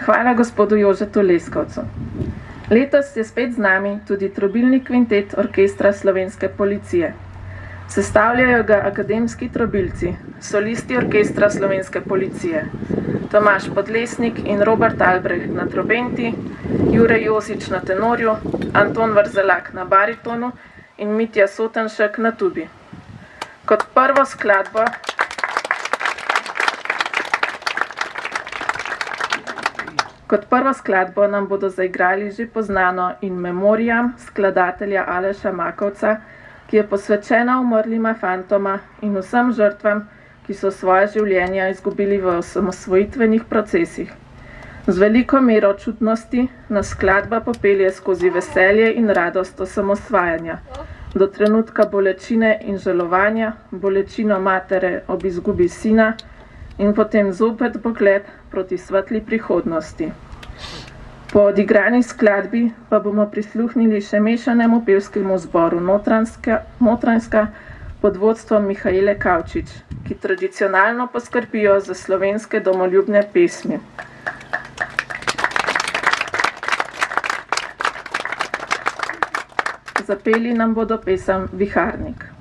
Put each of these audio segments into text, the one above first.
Hvala gospodu Jožetu Leskovcu. Letos je spet z nami tudi trobilni kvintet Orkestra Slovenske policije. Sestavljajo ga akademski trobilci, solisti Orkestra Slovenske policije, Tomaž Podlesnik in Robert Albrecht na trobenti, Jure Josič na tenorju, Anton Vrzelak na baritonu in Mitja Sotenšek na tubi. Kot prvo skladbo nam bodo zaigrali že poznano In Memoriam skladatelja Aleša Makovca, ki je posvečena umrlima fantoma in vsem žrtvam, ki so svoje življenja izgubili v osamosvojitvenih procesih. Z veliko mero čutnosti nas skladba popelje skozi veselje in radost osamosvajanja, do trenutka bolečine in žalovanja, bolečino matere ob izgubi sina in potem zopet pogled proti svetli prihodnosti. Po odigrani skladbi pa bomo prisluhnili še mešanemu pevskemu zboru Notranjska pod vodstvom Mihaele Kavčič, ki tradicionalno poskrbijo za slovenske domoljubne pesmi. Zapeli nam bodo pesem Viharnik.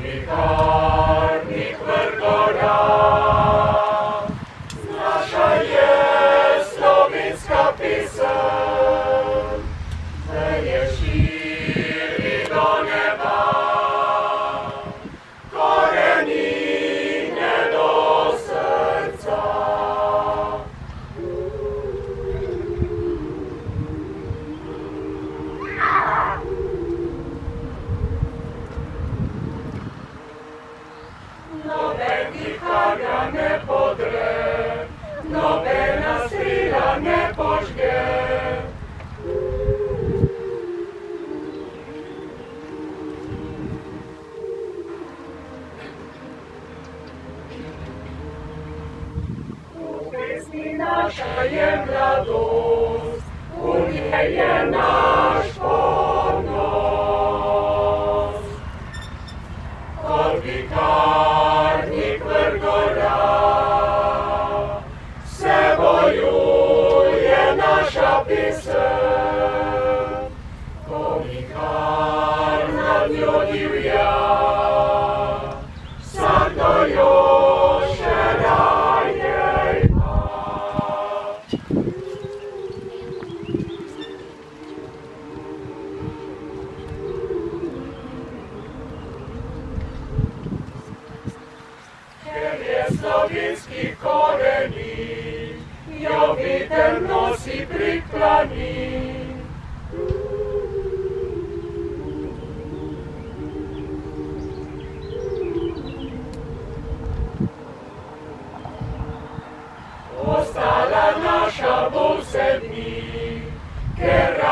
Viharnik Vrgorja, naša je slovenska pesem, se je širi do neba, naša je mladost, u njej je naš ponos. Kot vikarnik Vrgorja se bojuje naša pesem, ko vikar nad njo divja, vsakdo jo še raje ima. Ker je slovenski koreni, jo veter nosi prek planin. Ostala naša bo vse dni, ker